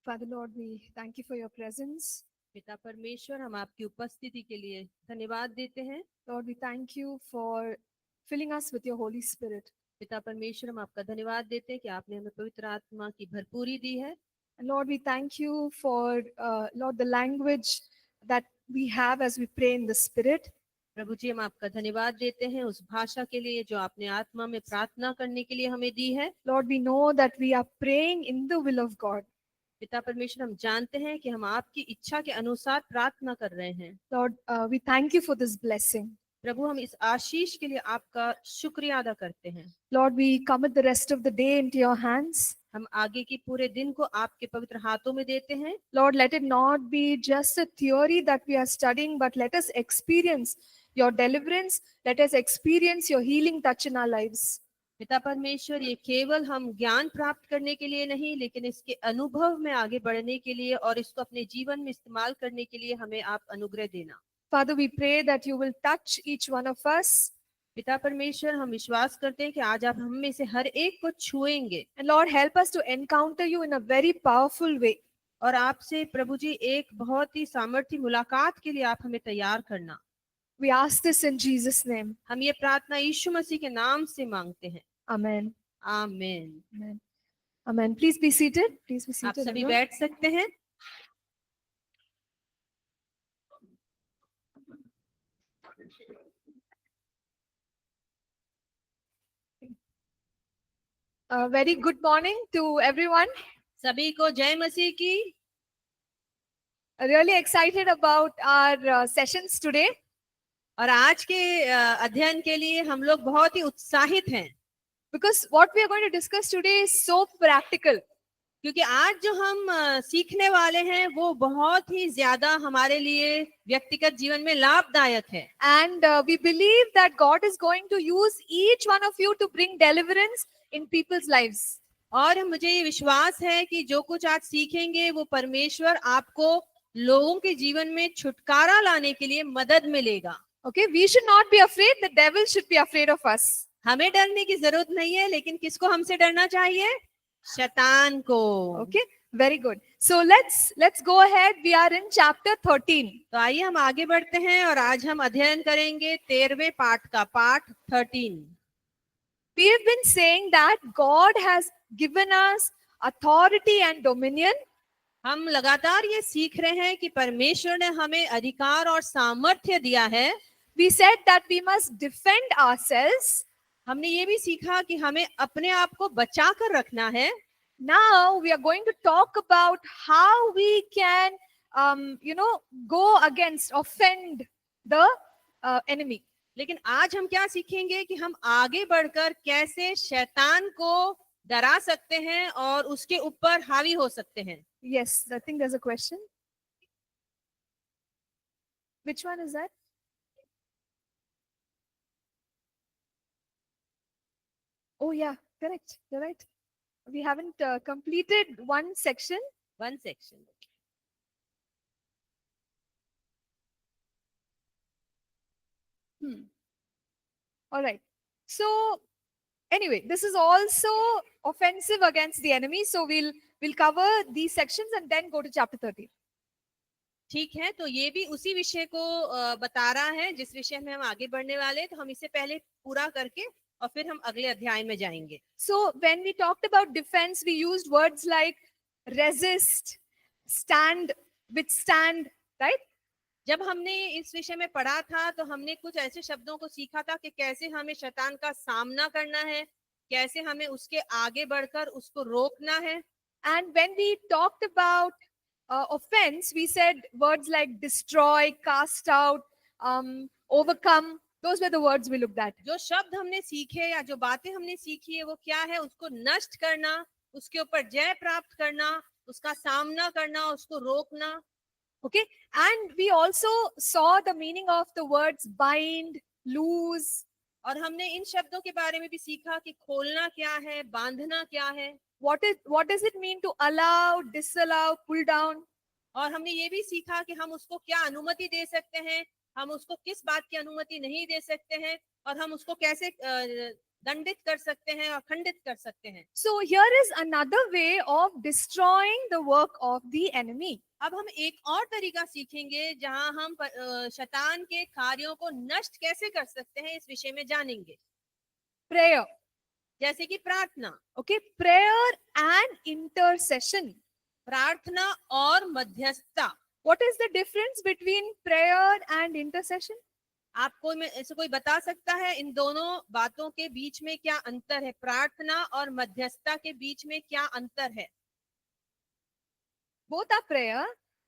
Father Lord, we thank you for your presence. पिता परमेश्वर, हम आपकी उपस्थिति के लिए धन्यवाद देते हैं। Lord, we thank you for filling us with your Holy Spirit. पिता परमेश्वर, हम आपका धन्यवाद देते हैं कि आपने हमें पवित्र आत्मा की भरपूरी दी है। And Lord, we thank you for, Lord, the language that we have as we pray in the Spirit. प्रभु जी, हम आपका धन्यवाद देते हैं उस भाषा के लिए जो आपने आत्मा में प्रार्थना करने के लिए हमें दी है। Lord, we know that we are praying in the will of God. पिता परमेश्वर, हम जानते हैं कि हम आपकी इच्छा के अनुसार प्रार्थना कर रहे हैं। Lord, we thank you for this blessing. प्रभु, हम इस आशीष के लिए आपका शुक्रिया अदा करते हैं। Lord, we commit the rest of the day into your hands. हम आगे की पूरे दिन को आपके पवित्र हाथों में देते हैं। Lord, let it not be just a theory that we are studying, but let us experience your deliverance. Let us experience your healing touch in our lives. पिता परमेश्वर, ये केवल हम ज्ञान प्राप्त करने के लिए नहीं, लेकिन इसके अनुभव में आगे बढ़ने के लिए और इसको अपने जीवन में इस्तेमाल करने के लिए हमें आप अनुग्रह देना। Father, we pray that you will touch each one of us. पिता परमेश्वर, हम विश्वास करते हैं कि आज आप हम में से हर एक को छुएंगे। And Lord, help us to encounter you in a very powerful way. और आपसे प्रभु जी एक बहुत ही सामर्थी मुलाकात के लिए आप हमें तैयार करना। We ask this in Jesus' name. हम ये प्रार्थना यीशु मसीह के नाम से मांगते हैं। Amen. आमीन। Amen. Amen. Please be seated. Please be आप seated. सभी everyone. बैठ सकते हैं। A very good morning to everyone. सभी को जय मसीह की। Really excited about our sessions today. और आज के अध्ययन के लिए हम लोग बहुत ही उत्साहित हैं, Because what we are going to discuss today is so practical. क्योंकि आज जो हम सीखने वाले हैं वो बहुत ही ज्यादा हमारे लिए व्यक्तिगत जीवन में लाभदायक है। And we believe that God is going to use each one of you to bring deliverance in people's lives. और मुझे ये विश्वास है कि जो कुछ आज सीखेंगे वो परमेश्वर आपको लोगों के जीवन में छुटकारा लाने के लिए मदद मिलेगा। Okay, we should not be afraid. The devil should be afraid of us. हमें डरने की जरूरत नहीं है, लेकिन किसको हमसे डरना चाहिए? शैतान को। Okay, very good. So let's go ahead. We are in chapter 13. तो आइए हम आगे बढ़ते हैं और आज हम अध्ययन करेंगे 13वें पाठ का, पाठ 13। We have been saying that God has given us authority and dominion. हम लगातार ये सीख रहे हैं कि परमेश्वर ने हमें अधिकार और सामर्थ्य दिया है। We said that we must defend ourselves. हमने ये भी सीखा कि हमें अपने आप को बचा कर रखना है। Now we are going to talk about how we can, go against, offend the enemy. लेकिन आज हम क्या सीखेंगे कि हम आगे बढ़कर कैसे शैतान को डरा सकते हैं और उसके ऊपर हावी हो सकते हैं। Yes, I think there's a question. Which one is that? Oh yeah, correct. You're right. We haven't completed one section. One section. All right. So anyway, this is also offensive against the enemy. So we'll cover these sections and then go to chapter 13. ठीक है, तो ये भी उसी विषय को बता रहा है जिस विषय में हम आगे बढ़ने वाले, तो हम इसे पहले पूरा करके और फिर हम अगले अध्याय में जाएंगे। So when we talked about defense, we used words like resist, stand, withstand, right? जब हमने इस विषय में पढ़ा था तो हमने कुछ ऐसे शब्दों को सीखा था कि कैसे हमें शैतान का सामना करना है, कैसे हमें उसके आगे बढ़कर उसको रोकना है। And when we talked about offense, we said words like destroy, cast out, overcome. Those were the words we looked at. जो शब्द हमने सीखे या जो बातें हमने सीखी है वो क्या है? उसको नष्ट करना, उसके ऊपर जय प्राप्त करना, उसका सामना करना, उसको रोकना। Okay, and we also saw the meaning of the words bind, loose. और हमने इन शब्दों के बारे में भी सीखा कि खोलना क्या है, बांधना क्या है। What does it mean to allow, disallow, pull down? और हमने ये भी सीखा कि हम उसको क्या अनुमति दे सकते हैं, हम उसको किस बात की अनुमति नहीं दे सकते हैं, और हम उसको कैसे दंडित कर सकते हैं और खंडित कर सकते हैं। So here is another way of destroying the work of the enemy. अब हम एक और तरीका सीखेंगे जहां हम शैतान के कार्यों को नष्ट कैसे कर सकते हैं, इस विषय में जानेंगे। Prayer. जैसे कि प्रार्थना, Okay, prayer and intercession. प्रार्थना और मध्यस्थता। What is the difference between prayer and intercession? आपको में ऐसे कोई बता सकता है इन दोनों बातों के बीच में क्या अंतर है? प्रार्थना और मध्यस्थता के बीच में क्या अंतर है? Both are prayer,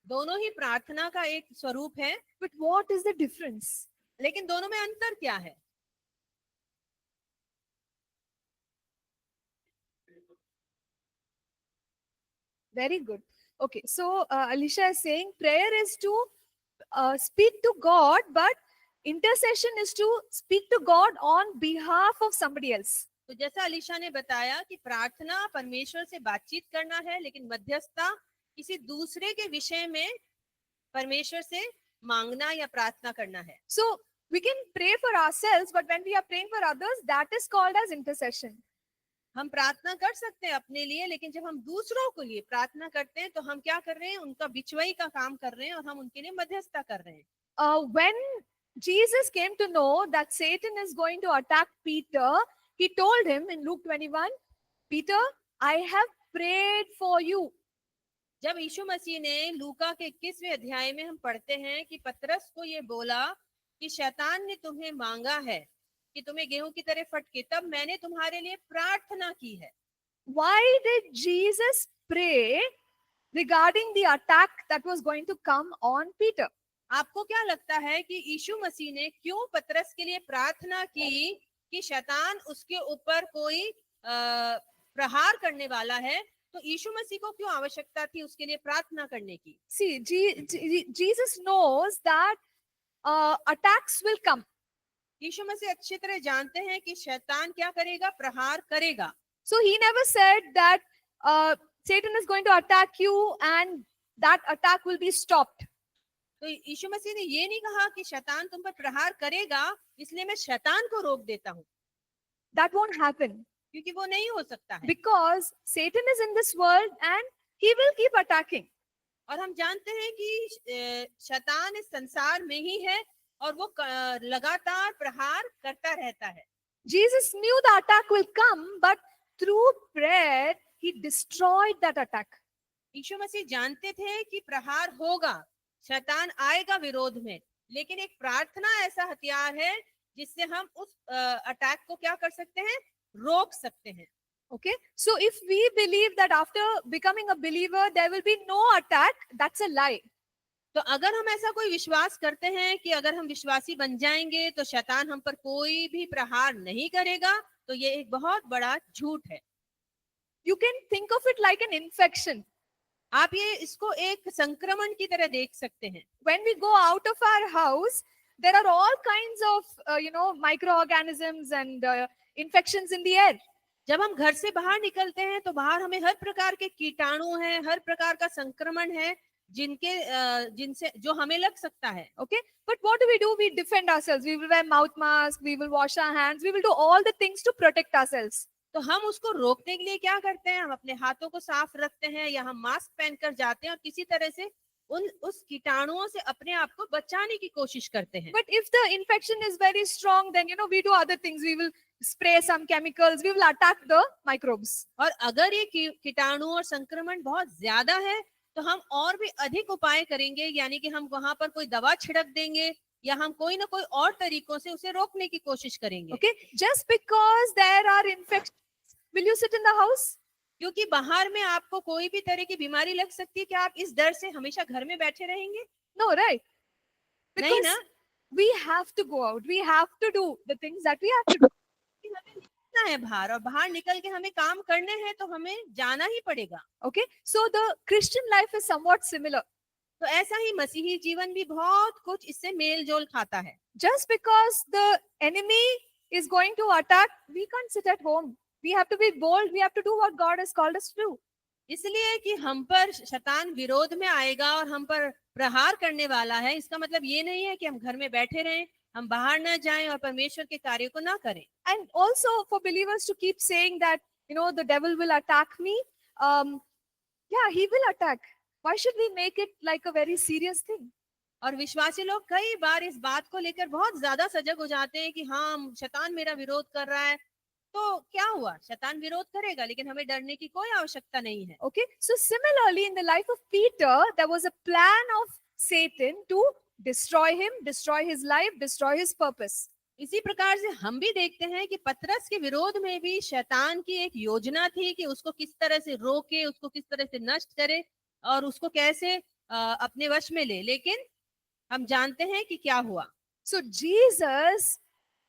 दोनों ही प्रार्थना का एक स्वरूप है, but what is the difference? लेकिन दोनों में अंतर क्या है? Very good. Okay, so Alicia is saying prayer is to speak to God, but intercession is to speak to God on behalf of somebody else. तो जैसा अलीशा ने बताया कि प्रार्थना परमेश्वर से बातचीत करना है, लेकिन मध्यस्थता किसी दूसरे के विषय में परमेश्वर से मांगना या प्रार्थना करना है। So we can pray for ourselves, but when we are praying for others, that is called as intercession. हम प्रार्थना कर सकते हैं अपने लिए, लेकिन जब हम दूसरों के लिए प्रार्थना करते हैं तो हम क्या कर रहे हैं? उनका बिचवाई का काम कर रहे हैं और हम उनके लिए मध्यस्थता कर रहे हैं। When Jesus came to know that Satan is going to attack Peter, he told him in Luke 21, Peter, I have prayed for you. जब यीशु मसीह ने लूका के 21वें अध्याय में हम पढ़ते हैं कि पतरस को ये बोला कि शैतान ने तुम्हें मांगा है कि तुम्हें गेहूं की तरह फटके, तब मैंने तुम्हारे लिए प्रार्थना की है। Why did Jesus pray regarding the attack that was going to come on Peter? आपको क्या लगता है कि यीशु मसीह ने क्यों पतरस के लिए प्रार्थना की कि शैतान उसके ऊपर कोई प्रहार करने वाला है? तो यीशु मसीह को क्यों आवश्यकता थी उसके लिए प्रार्थना करने की? See, Jesus knows that attacks will come. यीशु मसीह अच्छी तरह जानते हैं कि शैतान क्या करेगा? प्रहार करेगा। So he never said that Satan is going to attack you and that attack will be stopped. तो यीशु मसीह ने ये नहीं कहा कि शैतान तुम पर प्रहार करेगा इसलिए मैं शैतान को रोक देता हूँ। That won't happen. क्योंकि वो नहीं हो सकता है। Because Satan is in this world and he will keep attacking. और हम जानते हैं कि शैतान इस संसार में ही है और वो लगातार प्रहार करता रहता है। Jesus knew the attack will come, but through prayer he destroyed that attack. यीशु मसीह जानते थे कि प्रहार होगा, शैतान आएगा विरोध में, लेकिन एक प्रार्थना ऐसा हथियार है जिससे हम उस अटैक को क्या कर सकते हैं? रोक सकते हैं। Okay, so if we believe that after becoming a believer there will be no attack, that's a lie. तो अगर हम ऐसा कोई विश्वास करते हैं कि अगर हम विश्वासी बन जाएंगे तो शैतान हम पर कोई भी प्रहार नहीं करेगा, तो ये एक बहुत बड़ा झूठ है। You can think of it like an infection. आप ये इसको एक संक्रमण की तरह देख सकते हैं। When we go out of our house, there are all kinds of microorganisms and infections in the air. जब हम घर से बाहर निकलते हैं तो बाहर हमें हर प्रकार के कीटाणु हैं, हर प्रकार का संक्रमण है जिनसे जो हमें लग सकता है। Okay, but what do? We defend ourselves. We will wear mouth mask, we will wash our hands, we will do all the things to protect ourselves. तो हम उसको रोकने के लिए क्या करते हैं? हम अपने हाथों को साफ रखते हैं या हम मास्क पहनकर जाते हैं और किसी तरह से उस कीटाणुओं से अपने आप को बचाने की कोशिश करते हैं। But if the infection is very strong, then we do other things. We will spray some chemicals, we will attack the microbes. और अगर ये कीटाणु और संक्रमण बहुत ज्यादा है तो हम और भी अधिक उपाय करेंगे, यानी कि हम वहां पर कोई दवा छिड़क देंगे या हम कोई ना कोई और तरीकों से उसे रोकने की कोशिश करेंगे। Okay, just because there are infections, will you sit in the house? क्योंकि बाहर में आपको कोई भी तरह की बीमारी लग सकती है, क्या आप इस डर से हमेशा घर में बैठे रहेंगे? No, right? नहीं Because ना। we have to go out. We have to do the things that we have to do. हमें निकलना है बाहर और बाहर निकल के हमें काम करने हैं तो हमें जाना ही पड़ेगा। Okay, so the Christian life is somewhat similar. तो ऐसा ही मसीही जीवन भी बहुत कुछ इससे मेल जोल खाता है। Just because the enemy is going to attack, we can't sit at home. We have to be bold. We have to do what God has called us to do. इसलिए कि हम पर शैतान विरोध में आएगा और हम पर प्रहार करने वाला है, इसका मतलब ये नहीं है कि हम घर में बैठे रहें हम बाहर न जाएं और परमेश्वर के कार्य को ना करें। And also for believers to keep saying that, the devil will attack me. Yeah, he will attack. Why should we make it like a very serious thing? और विश्वासी लोग कई बार इस बात को लेकर बहुत ज्यादा सजग हो जाते हैं कि हाँ, शैतान मेरा विरोध कर रहा है, तो क्या हुआ, शैतान विरोध करेगा, लेकिन हमें डरने की कोई आवश्यकता नहीं है। Okay, so similarly in the life of Peter, there was a plan of Satan to destroy him, destroy his life, destroy his purpose. इसी प्रकार से हम भी देखते हैं कि पतरस के विरोध में भी शैतान की एक योजना थी कि उसको किस तरह से रोके, उसको किस तरह से नष्ट करे और उसको कैसे अपने वश में ले, लेकिन हम जानते हैं कि क्या हुआ। So Jesus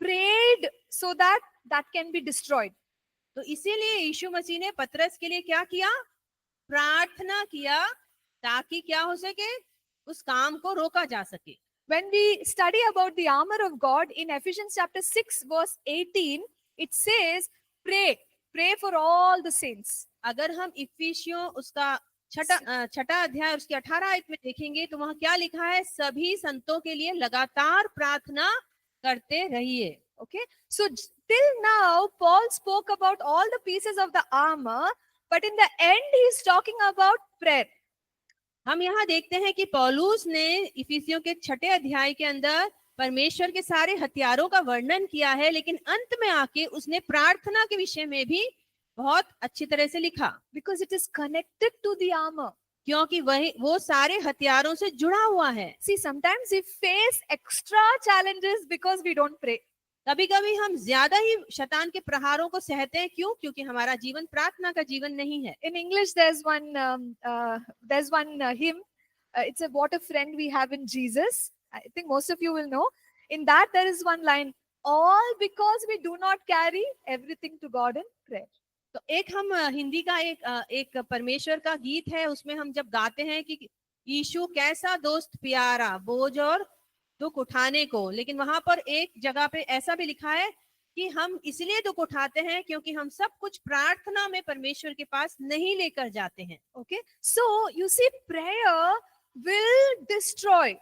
prayed so that can be destroyed. तो इसीलिए यीशु मसीह ने पतरस के लिए क्या किया, प्रार्थना किया, ताकि क्या हो सके, उस काम को रोका जा सके। When we study about the armor of God in Ephesians chapter 6 verse 18, it says, pray for all the saints. अगर हम इफिसियों उसका छठा अध्याय उसकी 18 आयत में देखेंगे तो वहां क्या लिखा है, सभी संतों के लिए लगातार प्रार्थना करते रहिए। Okay, so till now Paul spoke about all the pieces of the armor, but in the end he is talking about prayer. हम यहाँ देखते हैं कि पौलुस ने इफिसियों के 6 अध्याय के अंदर परमेश्वर के सारे हथियारों का वर्णन किया है, लेकिन अंत में आके उसने प्रार्थना के विषय में भी बहुत अच्छी तरह से लिखा, because it is connected to the armor. क्योंकि वो सारे हथियारों से जुड़ा हुआ है। See, sometimes we face extra challenges because we don't pray. कभी कभी हम ज्यादा ही शैतान के प्रहारों को सहते हैं, क्यों? क्योंकि हमारा जीवन प्रार्थना का जीवन नहीं है। In English, there's one hymn. It's a what a friend we have in Jesus. I think most of you will know. In that, there is one line: all because we do not carry everything to God in prayer. तो एक हम हिंदी का एक परमेश्वर का गीत है, उसमें हम जब गाते हैं कि यीशु कैसा दोस्त प्यारा, बोझ और दुख उठाने को, लेकिन वहां पर एक जगह पे ऐसा भी लिखा है कि हम इसलिए दुख उठाते हैं क्योंकि हम सब कुछ प्रार्थना में परमेश्वर के पास नहीं लेकर जाते हैं। Okay, so you see, prayer will destroy.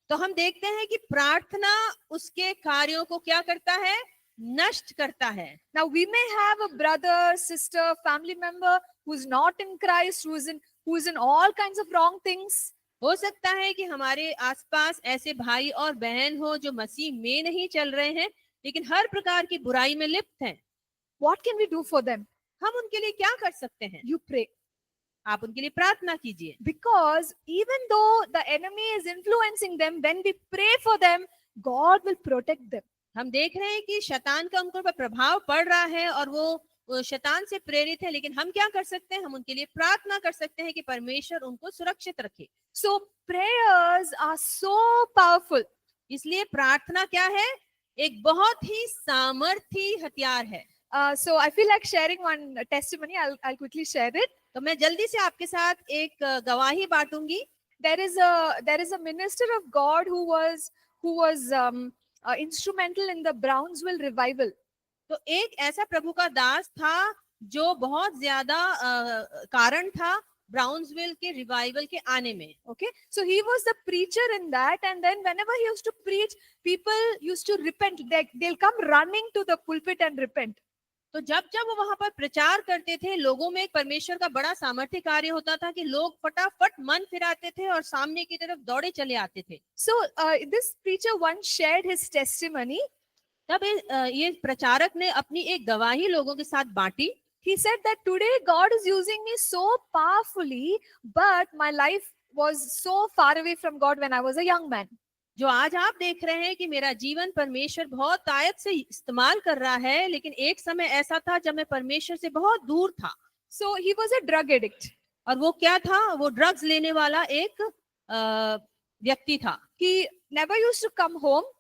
तो हम देखते हैं कि प्रार्थना उसके कार्यों को क्या करता है, नष्ट करता है। Now we may have a brother, sister, family member who's not in Christ, who's in all kinds of wrong things. हो सकता है कि हमारे आसपास ऐसे भाई और बहन हो जो मसीह में नहीं चल रहे हैं, लेकिन हर प्रकार की बुराई में लिप्त हैं। What can we do for them? हम उनके लिए क्या कर सकते हैं? You pray. आप उनके लिए प्रार्थना कीजिए। Because even though the enemy is influencing them, when we pray for them, God will protect them. हम देख रहे हैं कि शैतान का उनके ऊपर प्रभाव पड़ रहा है और वो शैतान से प्रेरित है, लेकिन हम क्या कर सकते हैं, हम उनके लिए प्रार्थना कर सकते हैं कि परमेश्वर उनको सुरक्षित रखे। So prayers are so powerful. इसलिए प्रार्थना क्या है, एक बहुत ही सामर्थी हथियार है। So I feel like sharing one testimony. I'll quickly share it. तो मैं जल्दी से आपके साथ एक गवाही बांटूंगी। There is a minister of God who was instrumental in the Brownsville revival. तो एक ऐसा प्रभु का दास था जो बहुत ज्यादा कारण था ब्राउन्सविल के रिवाइवल के आने में। Okay, so he was the preacher in that, and then whenever he used to preach, people used to repent. They'll come running to the pulpit and repent. तो जब जब वो वहां पर प्रचार करते थे, लोगों में एक परमेश्वर का बड़ा सामर्थ्य कार्य होता था कि लोग फटाफट मन फिराते थे और सामने की तरफ दौड़े चले आते थे। So this preacher once shared his testimony. तब ये प्रचारक ने अपनी एक गवाही लोगों के साथ बांटी। He said that today God is using me so powerfully, but my life was so far away from God when I was a young man. जो आज आप देख रहे हैं कि मेरा जीवन परमेश्वर बहुत ताकत से इस्तेमाल कर रहा है, लेकिन एक समय ऐसा था जब मैं परमेश्वर से बहुत दूर था। So he was a drug addict. और वो क्या था, वो ड्रग्स लेने वाला एक व्यक्ति था। He never used to come home.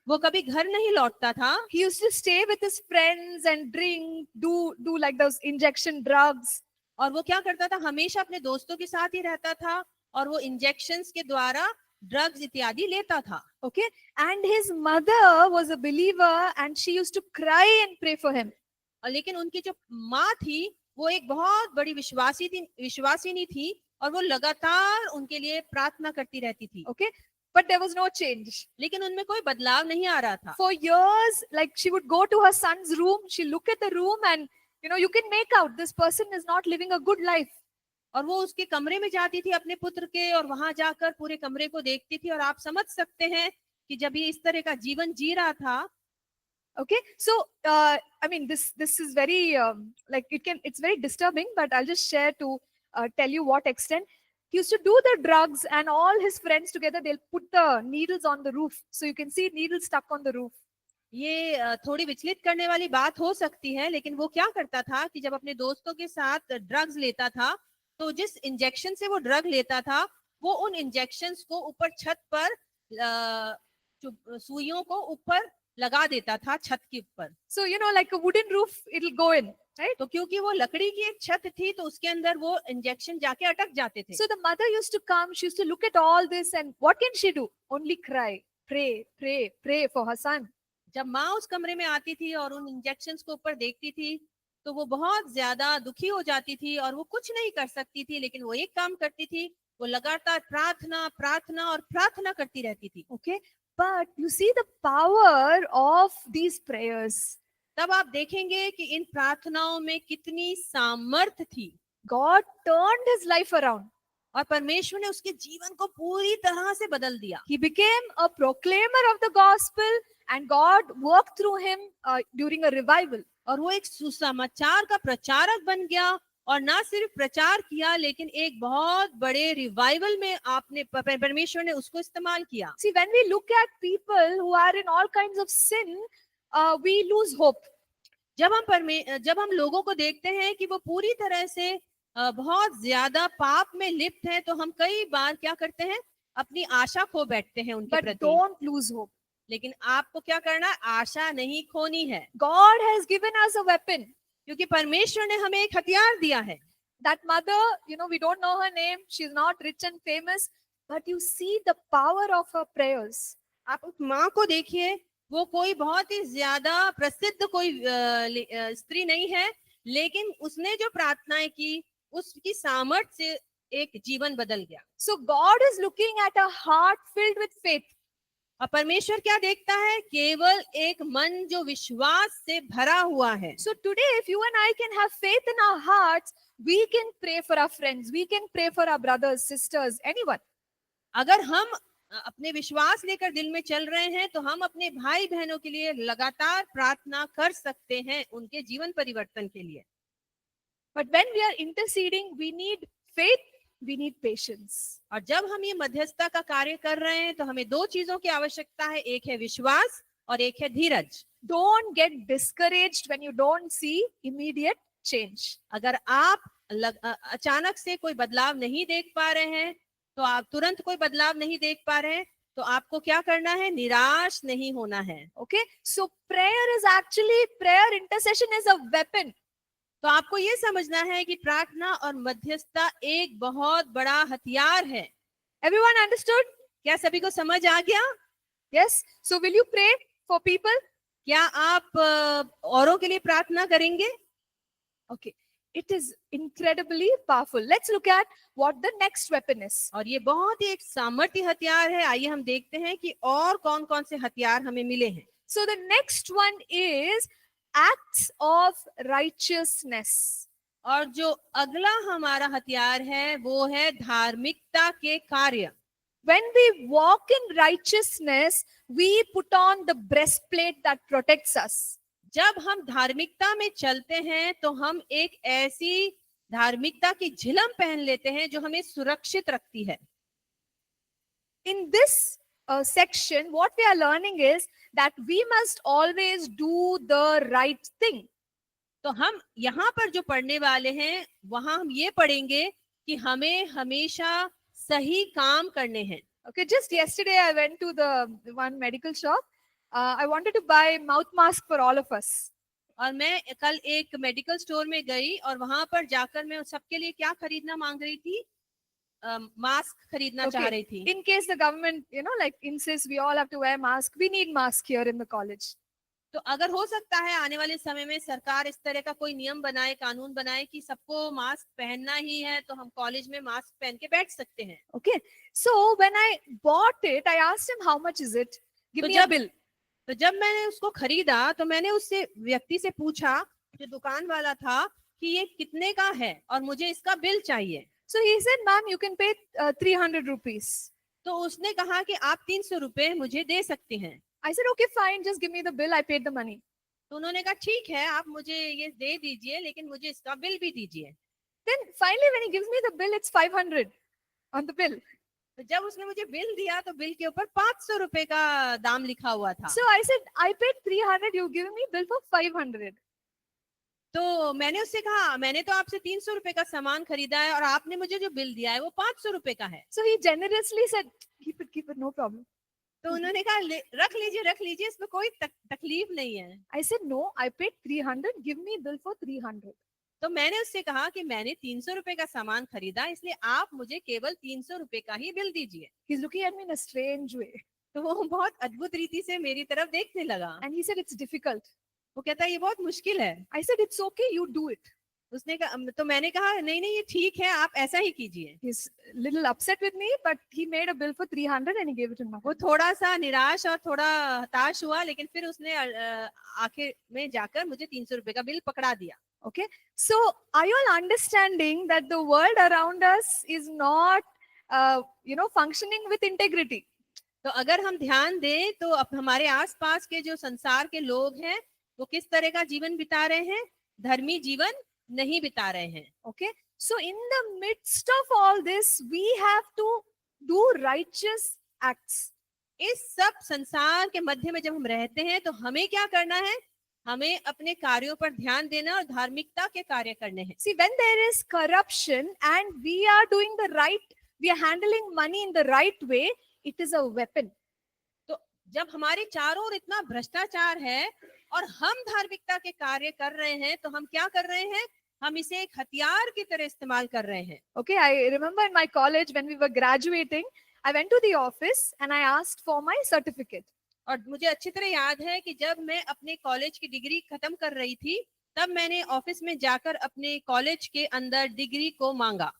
वो कभी घर नहीं लौटता था। He used to stay with his friends and drink, do like those injection drugs. और वो क्या करता था, हमेशा अपने दोस्तों के साथ ही रहता था और वो इंजेक्शंस के द्वारा ड्रग्स इत्यादि लेता था। Okay, and his mother was a believer and she used to cry and pray for him. और लेकिन उनकी जो माँ थी वो एक बहुत बड़ी विश्वासिनी थी और वो लगातार उनके लिए प्रार्थना करती रहती थी। Okay, but there was no change. लेकिन उनमें कोई बदलाव नहीं आ रहा था। For years, like she would go to her son's room, she look at the room, and you can make out this person is not living a good life. और वो उसके कमरे में जाती थी अपने पुत्र के, और वहां जाकर पूरे कमरे को देखती थी, और आप समझ सकते हैं कि जब ये इस तरह का जीवन जी रहा था, Okay, so I mean this is very like it's very disturbing, but I'll just share to tell you what extent. He used to do the drugs, and all his friends together they'll put the needles on the roof, so you can see needles stuck on the roof. ये थोड़ी विचलित करने वाली बात हो सकती है, लेकिन वो क्या करता था कि जब अपने दोस्तों के साथ ड्रग्स लेता था, तो जिस इंजेक्शन से वो ड्रग लेता था, वो उन इंजेक्शंस को ऊपर छत पर सुइयों को ऊपर लगा देता था छत के ऊपर। So like a wooden roof, it'll go in, right? तो क्योंकि वो लकड़ी की एक छत थी, तो उसके अंदर वो इंजेक्शन जाके अटक जाते थे। So the mother used to come, she used to look at all this, and what can she do? Only cry, pray, pray, pray for her son. जब माँ उस कमरे में आती थी और उन इंजेक्शंस को ऊपर देखती थी, तो वो बहुत ज्यादा दुखी हो जाती थी, और वो कुछ नहीं कर सकती थी, लेकिन वो एक काम करती थी, वो लगातार प्रार्थना प्रार्थना और प्रार्थना करती रहती थी। Okay, but you see the power of these prayers. तब आप देखेंगे कि इन प्रार्थनाओं में कितनी सामर्थ थी। God turned his life around. और परमेश्वर ने उसके जीवन को पूरी तरह से बदल दिया। He became a proclaimer of the gospel, and God worked through him during a revival. और वो एक सुसमाचार का प्रचारक बन गया, और ना सिर्फ प्रचार किया, लेकिन एक बहुत बड़े रिवाइवल में आपने परमेश्वर ने उसको इस्तेमाल किया। See, when we look at people who are in all kinds of sin, we lose hope. जब हम लोगों को देखते हैं कि वो पूरी तरह से बहुत ज्यादा पाप में लिप्त हैं, तो हम कई बार क्या करते हैं, अपनी आशा खो बैठते हैं उनके But प्रति। don't lose hope. लेकिन आपको क्या करना है, आशा नहीं खोनी है, God has given us a weapon. क्योंकि परमेश्वर ने हमें एक हथियार दिया है। That mother, we don't know her name, she's not rich and famous, but you see the power of her prayers. आप उस माँ को देखिए, वो कोई बहुत ही ज्यादा प्रसिद्ध कोई स्त्री नहीं है, लेकिन उसने जो प्रार्थनाएं की, उसकी सामर्थ्य से एक जीवन बदल गया। So God is looking at a heart filled with faith. और परमेश्वर क्या देखता है, केवल एक मन जो विश्वास से भरा हुआ है। So today, if you and I can have faith in our hearts, we can pray for our friends, we can pray for our brothers, sisters, anyone. अगर हम अपने विश्वास लेकर दिल में चल रहे हैं, तो हम अपने भाई बहनों के लिए लगातार प्रार्थना कर सकते हैं, उनके जीवन परिवर्तन के लिए। But when we are interceding, we need faith, we need patience. और जब हम ये मध्यस्थता का कार्य कर रहे हैं, तो हमें दो चीजों की आवश्यकता है, एक है विश्वास और एक है धीरज। Don't get discouraged when you don't see immediate change. अगर आप अचानक से कोई बदलाव नहीं देख पा रहे हैं, तो आप तुरंत कोई बदलाव नहीं देख पा रहे हैं, तो आपको क्या करना है, निराश नहीं होना है। Okay, so prayer intercession is a weapon. तो आपको ये समझना है कि प्रार्थना और मध्यस्थता एक बहुत बड़ा हथियार है। Everyone understood? क्या सभी को समझ आ गया? Yes. So will you pray for people? क्या आप औरों के लिए प्रार्थना करेंगे? Okay. It is incredibly powerful. Let's look at what the next weapon is. और ये बहुत ही एक सामर्थ्य हथियार है। आइए हम देखते हैं कि और कौन कौन से हथियार हमें मिले हैं। So the next one is acts of righteousness. और जो अगला हमारा हथियार है, वो है धार्मिकता के कार्य। When we walk in righteousness, we put on the breastplate that protects us. जब हम धार्मिकता में चलते हैं, तो हम एक ऐसी धार्मिकता की झिलम पहन लेते हैं जो हमें सुरक्षित रखती है। In this section, what we are learning is that we must always do the right thing. तो हम यहाँ पर जो पढ़ने वाले हैं, वहां हम ये पढ़ेंगे कि हमें हमेशा सही काम करने हैं। Okay, just yesterday I went to the one medical shop. I wanted to buy mouth mask for all of us. और मैं कल एक मेडिकल स्टोर में गई, और वहां पर जाकर मैं सबके लिए क्या खरीदना मांग रही थी, मास्क खरीदना चाह रही थी। In case the government, like insists we all have to wear mask, we need mask here in the college. तो अगर हो सकता है आने वाले समय में सरकार इस तरह का कोई नियम बनाए, कानून बनाए कि सबको मास्क पहनना ही है, तो हम कॉलेज में मास्क पहन के बैठ सकते हैं। Okay. So when I bought it, I asked him, how much is it? Give तो me a bill. तो जब मैंने उसको खरीदा तो मैंने उससे व्यक्ति से पूछा, जो दुकान वाला था, कि ये कितने का है और मुझे इसका बिल चाहिए। So he said, ma'am, you can pay 300 rupees. तो उसने कहा कि आप 300 रुपए मुझे दे सकते हैं। I said, okay, fine, just give me the bill. I paid the money. तो उन्होंने कहा ठीक है, आप मुझे ये दे दीजिए, लेकिन मुझे इसका बिल भी दीजिए। Then finally, when he gives me the bill, it's 500 on the bill. तो जब उसने मुझे बिल दिया तो बिल के ऊपर 500 रुपए का दाम लिखा हुआ था। So I said, I paid 300, you give me bill for 500. तो मैंने उससे कहा, मैंने तो आपसे 300 रुपए का सामान खरीदा है और आपने मुझे जो बिल दिया है वो 500 रुपए का है। So he generously said, keep it, no problem. तो उन्होंने कहा रख लीजिए, इसमें कोई तकलीफ नहीं है। I said, no, I paid 300, give me bill for 300. तो मैंने उससे कहा कि मैंने 300 रुपए का सामान खरीदा, इसलिए आप मुझे केवल 300 रुपए का ही बिल दीजिए। He's looking at me in a strange way. तो वो बहुत अद्भुत रीति से मेरी तरफ देखने लगा। And he said, it's difficult. वो कहता है ये बहुत मुश्किल है। I said, it's okay, you do it. उसने कहा, तो मैंने कहा नहीं ये ठीक है, आप ऐसा ही कीजिए। He's little upset with me, but he made a bill for 300 and he gave it in my hand. वो थोड़ा सा निराश और थोड़ा हताश हुआ, लेकिन फिर उसने आखिर में जाकर मुझे 300 रुपए का बिल पकड़ा दिया। Okay, so are you all understanding that the world around us is not, functioning with integrity? तो अगर हम ध्यान दें तो अब हमारे आसपास के जो संसार के लोग हैं वो किस तरह का जीवन बिता रहे हैं? धर्मी जीवन नहीं बिता रहे हैं। Okay, so in the midst of all this, we have to do righteous acts. इस सब संसार के मध्य में जब हम रहते हैं तो हमें क्या करना है? हमें अपने कार्यों पर ध्यान देना और धार्मिकता के कार्य करने हैं। See, when there is corruption and we are doing the right, we are handling money in the right way, it is a weapon. तो जब हमारे चारों ओर इतना भ्रष्टाचार है और हम धार्मिकता के कार्य कर रहे हैं, तो हम क्या कर रहे हैं? हम इसे एक हथियार की तरह इस्तेमाल कर रहे हैं। Okay, I remember in my college when we were graduating, I went to the office and I asked for my certificate. और मुझे अच्छी तरह याद है कि जब मैं अपने कॉलेज की डिग्री खत्म कर रही थी, तब मैंने ऑफिस में जाकर अपने कॉलेज के अंदर डिग्री को मांगा।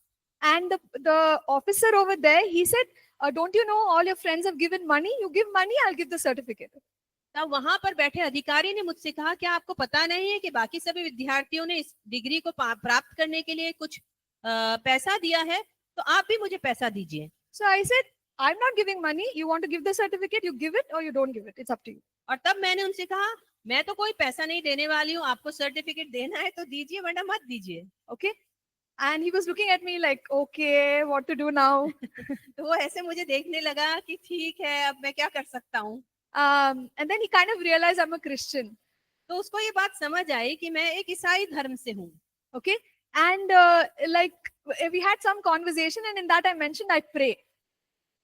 And the officer over there, he said, don't you know all your friends have given money? You give money, I'll give the certificate. तब वहां पर बैठे अधिकारी ने मुझसे कहा, क्या आपको पता नहीं है कि बाकी सभी विद्यार्थियों ने इस डिग्री को प्राप्त करने के लिए कुछ पैसा दिया है, तो आप भी मुझे पैसा दीजिए। So I said, I'm not giving money. You want to give the certificate, you give it or you don't give it. It's up to you. और तब मैंने उनसे कहा, मैं तो कोई पैसा नहीं देने वाली हूँ, आपको सर्टिफिकेट देना है तो दीजिए, वरना मत दीजिए। Okay. And he was looking at me like, okay, what to do now? तो वो ऐसे मुझे देखने लगा कि ठीक है, अब मैं क्या कर सकता हूँ। And then he kind of realized I'm a Christian. तो उसको ये बात समझ आई कि मैं एक ईसाई धर्म से हूँ। Okay. And we had some conversation and in that I mentioned I pray.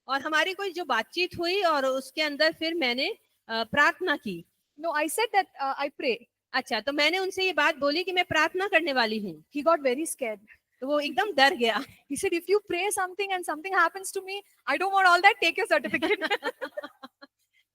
और हमारी कोई जो बातचीत हुई और उसके अंदर फिर मैंने प्रार्थना की। No, I said that I pray. अच्छा, तो मैंने उनसे ये बात बोली कि मैं प्रार्थना करने वाली हूँ। He got very scared. तो वो एकदम डर गया। He said, if you pray something and something happens to me, I don't want all that, take your certificate.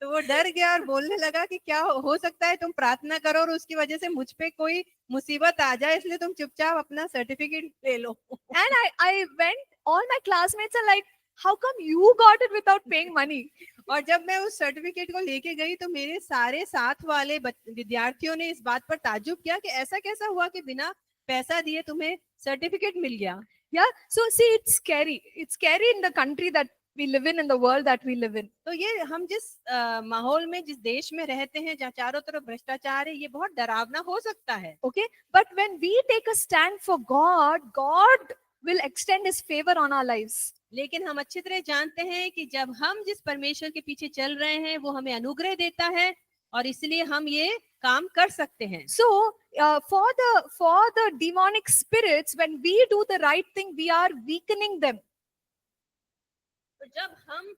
तो वो डर गया और बोलने लगा कि क्या हो सकता है तुम प्रार्थना करो और उसकी वजह से मुझ पे कोई मुसीबत आ जाए, इसलिए तुम चुपचाप अपना सर्टिफिकेट ले लो। And I went, all my classmates are like, how come you got it without paying money? और जब मैं उस सर्टिफिकेट को लेके गई तो मेरे सारे साथ वाले विद्यार्थियों ने इस बात पर ताज्जुब किया कि ऐसा कैसा हुआ कि बिना पैसा दिए तुम्हें सर्टिफिकेट मिल गया। Yeah, so see, it's scary. It's scary in the country that we live in the world that we live in. तो ये हम जिस माहौल में, जिस देश में रहते हैं जहाँ चारों तरफ भ्रष्टाचार है, ये बहुत डरावना हो सकता है। Okay, but when we take a stand for God, God will extend His favor on our lives. लेकिन हम अच्छी तरह जानते हैं कि जब हम जिस परमेश्वर के पीछे चल रहे हैं वो हमें अनुग्रह देता है और इसलिए हम ये काम कर सकते हैं। So for the demonic spirits, when we do the right thing, we are weakening them. तो जब हम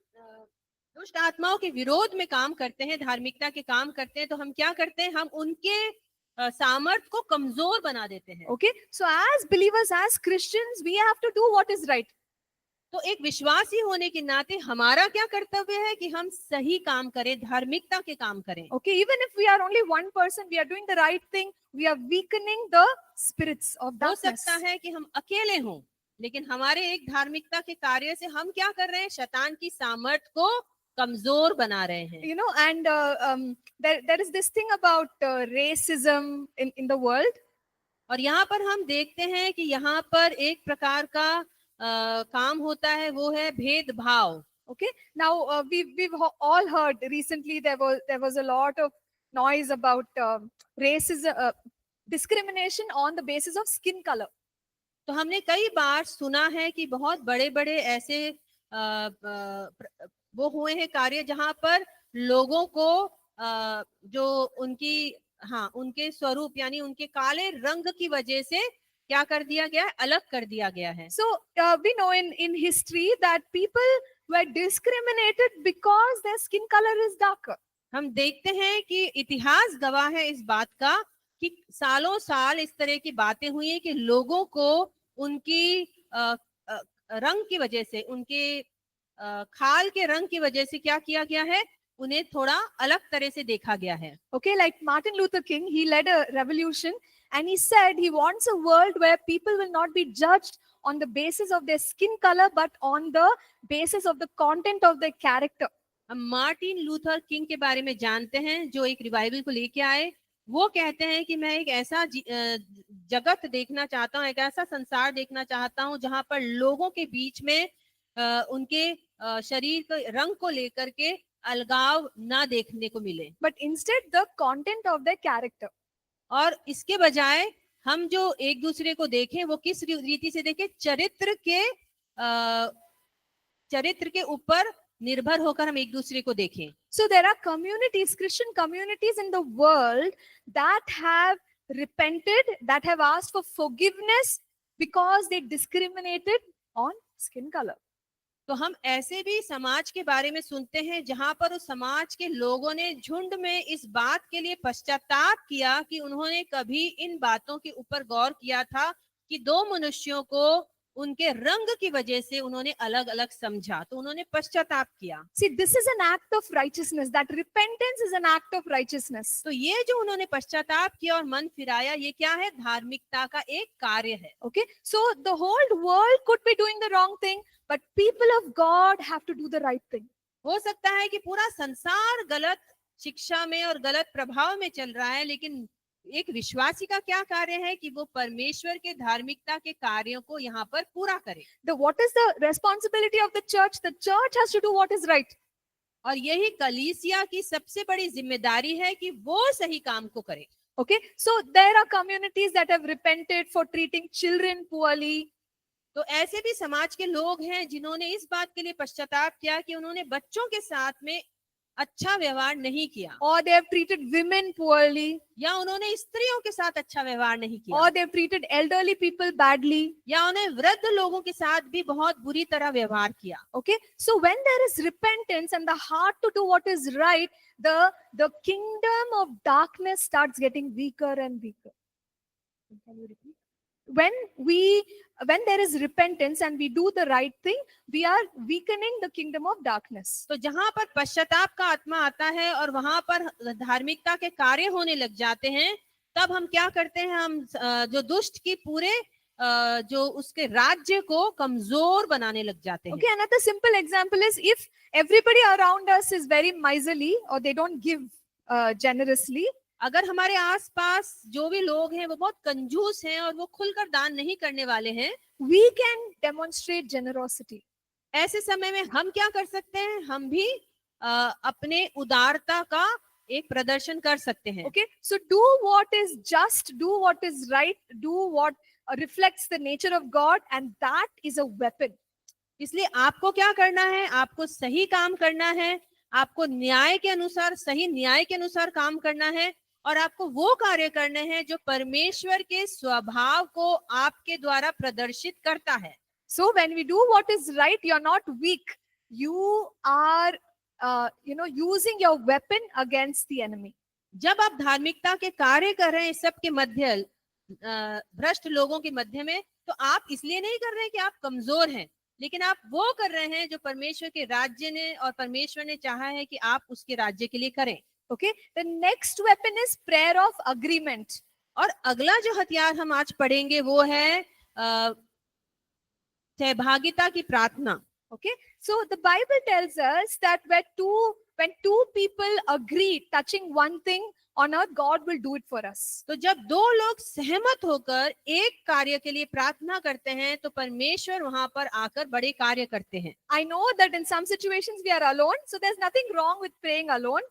दुष्ट आत्माओं के विरोध में काम करते हैं, धार्मिकता के काम करते हैं, तो हम क्या करते हैं? हम उनके सामर्थ्य को कमजोर बना देते हैं। Okay, so as believers, as Christians, we have to do what is right. तो एक विश्वासी होने के नाते हमारा क्या कर्तव्य है कि हम सही काम करें, धार्मिकता के काम करें। Okay, even if we are only one person, we are doing the right thing, we are weakening the spirits of हो darkness. सकता है कि हम अकेले हों, लेकिन हमारे एक धार्मिकता के कार्य से हम क्या कर रहे हैं, शैतान की सामर्थ को कमजोर बना रहे हैं। You know, and there is this thing about racism in the world. और यहाँ पर हम देखते हैं कि यहाँ पर एक प्रकार का काम होता है, वो है भेदभाव। Okay, now we've all heard recently there was a lot of noise about racism, discrimination on the basis of skin color. तो हमने कई बार सुना है कि बहुत बड़े बड़े ऐसे वो हुए हैं कार्य जहां पर लोगों को जो उनके स्वरूप यानी उनके काले रंग की वजह से क्या कर दिया गया है, अलग कर दिया गया है। So we know in history that people were discriminated because their skin color is darker. हम देखते हैं कि इतिहास गवाह है इस बात का कि सालों साल इस तरह की बातें हुई हैं कि लोगों को उनकी रंग की वजह से, उनके खाल के रंग की वजह से क्या किया गया है, उन्हें थोड़ा अलग तरह से देखा गया है। Okay, like Martin Luther King, he led a revolution and he said he wants a world where people will not be judged on the basis of their skin color but on the basis of the content of their character. हम Martin Luther king के बारे में जानते हैं जो एक revival को लेके आए। वो कहते हैं कि मैं एक ऐसा जगत देखना चाहता हूँ, एक ऐसा संसार देखना चाहता हूँ जहां पर लोगों के बीच में उनके शरीर के रंग को लेकर के अलगाव ना देखने को मिले, but instead the content of their character. और इसके बजाय हम जो एक दूसरे को देखें वो किस रीति से देखें, चरित्र के ऊपर निर्भर होकर हम एक दूसरे को देखें। So there are communities, Christian communities in the world that have repented, that have asked for forgiveness because they discriminated on skin color. तो हम ऐसे भी समाज के बारे में सुनते हैं जहां पर उस समाज के लोगों ने झुंड में इस बात के लिए पश्चाताप किया कि उन्होंने कभी इन बातों के ऊपर गौर किया था कि दो मनुष्यों को उनके रंग की वजह से उन्होंने अलग अलग समझा, तो उन्होंने पश्चाताप किया। See, this is an act of righteousness. That repentance is an act of righteousness. तो ये जो उन्होंने पश्चाताप किया और मन फिराया, ये क्या है, धार्मिकता का एक कार्य है। Okay, so the whole world could be doing the wrong thing, but people of God have to do the right thing. हो सकता है कि पूरा संसार गलत शिक्षा में और गलत प्रभाव में चल रहा है, लेकिन एक विश्वासी का क्या कार्य है कि वो परमेश्वर के धार्मिकता के कार्यों को यहाँ पर पूरा करे। What is the responsibility of the church? The church has to do what is right. और यही कलीसिया की सबसे बड़ी जिम्मेदारी है कि वो सही काम को करे। Okay, so there are communities that have repented for treating children poorly. तो ऐसे भी समाज के लोग हैं जिन्होंने इस बात के लिए पश्चाताप किया कि उन्होंने बच्चों के साथ में अच्छा व्यवहार नहीं किया, or they have treated women poorly, या उन्होंने स्त्रियों के साथ अच्छा व्यवहार नहीं किया, or they have treated elderly people badly, या उन्हें वृद्ध लोगों के साथ भी बहुत बुरी तरह व्यवहार किया। Okay, so when there is repentance and the heart to do what is right, the kingdom of darkness starts getting weaker and weaker. Can you repeat? When there is repentance and we do the right thing, we are weakening the kingdom of darkness. तो जहां पर पश्चाताप का आत्मा आता है और वहां पर धार्मिकता के कार्य होने लग जाते हैं, तब हम क्या करते हैं, हम जो दुष्ट की पूरे जो उसके राज्य को कमजोर बनाने लग जाते हैं। Okay, another simple example is if everybody around us is very miserly or they don't give generously, अगर हमारे आसपास जो भी लोग हैं वो बहुत कंजूस हैं और वो खुलकर दान नहीं करने वाले हैं, we can demonstrate generosity. ऐसे समय में हम क्या कर सकते हैं, हम भी अपने उदारता का एक प्रदर्शन कर सकते हैं। Okay, so do what is just, do what is right, do what reflects the nature of God, and that is a weapon. इसलिए आपको क्या करना है, आपको सही काम करना है, आपको न्याय के अनुसार, सही न्याय के अनुसार काम करना है, और आपको वो कार्य करने हैं जो परमेश्वर के स्वभाव को आपके द्वारा प्रदर्शित करता है। So when we do what is right, you are not weak. You are, using your weapon against the enemy. जब आप धार्मिकता के कार्य कर रहे हैं सबके मध्य, भ्रष्ट लोगों के मध्य में, तो आप इसलिए नहीं कर रहे हैं कि आप कमजोर हैं, लेकिन आप वो कर रहे हैं जो परमेश्वर के राज्य ने और परमेश्वर ने चाहा है कि आप उसके राज्य के लिए करें। Okay. The next weapon is prayer of agreement. और अगला जो हथियार हम आज पढ़ेंगे वो है सहभागिता की प्रार्थना। Okay. So the Bible tells us that when two people agree touching one thing on earth, God will do it for us. तो जब दो लोग सहमत होकर एक कार्य के लिए प्रार्थना करते हैं तो परमेश्वर वहां पर आकर बड़े कार्य करते हैं। I know that in some situations we are alone, so there's nothing wrong with praying alone.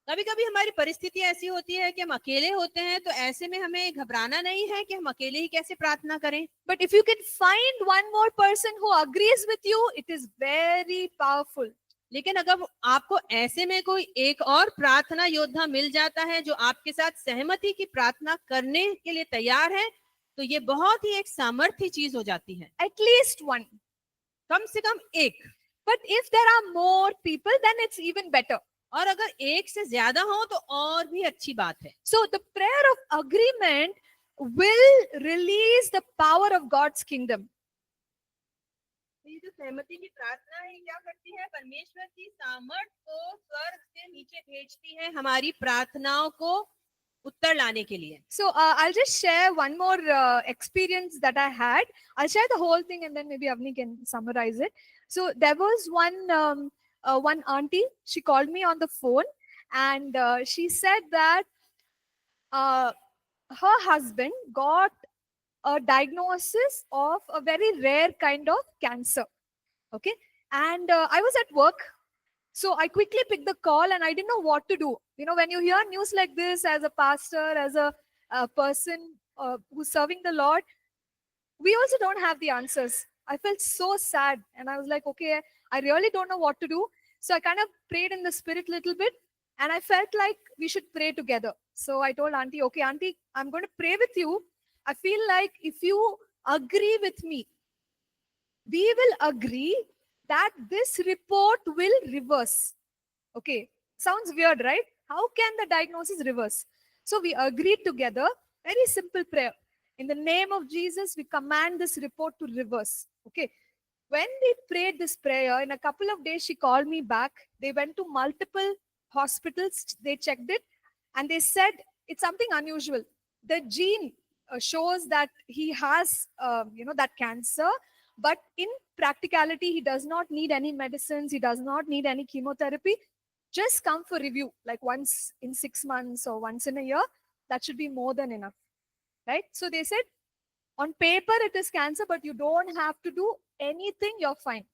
कभी कभी हमारी परिस्थिति ऐसी होती है कि हम अकेले होते हैं, तो ऐसे में हमें घबराना नहीं है कि हम अकेले ही कैसे प्रार्थना करें। But if you can find one more person who agrees with you, it is very powerful. लेकिन अगर आपको ऐसे में कोई एक और प्रार्थना योद्धा मिल जाता है जो आपके साथ सहमति की प्रार्थना करने के लिए तैयार है, तो ये बहुत ही एक सामर्थ्य चीज हो जाती है। At least one. कम से कम एक। But if there are more people, then it's even better. और अगर एक से ज्यादा हो तो और भी अच्छी बात है। So the prayer of agreement will release the power of God's kingdom. ये जो सहमति की प्रार्थना है क्या करती है? परमेश्वर की सामर्थ को स्वर्ग से नीचे भेजती है हमारी प्रार्थनाओं को उत्तर लाने के लिए। So I'll just share one more experience that I had. I'll share the whole thing and then maybe Avni can summarize it. So there was one auntie. She called me on the phone and she said that her husband got a diagnosis of a very rare kind of cancer. Okay, and I was at work. So I quickly picked the call and I didn't know what to do. You know, when you hear news like this as a pastor, as a person who's serving the Lord, we also don't have the answers. I felt so sad and I was like, okay, I really don't know what to do. So I kind of prayed in the spirit a little bit and I felt like we should pray together. So I told Auntie, okay, Auntie, I'm going to pray with you. I feel like if you agree with me, we will agree that this report will reverse. Okay, sounds weird, right? How can the diagnosis reverse? So we agreed together, very simple prayer. In the name of Jesus, we command this report to reverse. Okay, when we prayed this prayer, in a couple of days, she called me back. They went to multiple hospitals, they checked it, and they said it's something unusual. The gene shows that he has, that cancer, but in practicality, he does not need any medicines, he does not need any chemotherapy. Just come for review, like once in 6 months or once in a year. That should be more than enough, right? So they said, on paper, it is cancer, but you don't have to do anything, you're fine.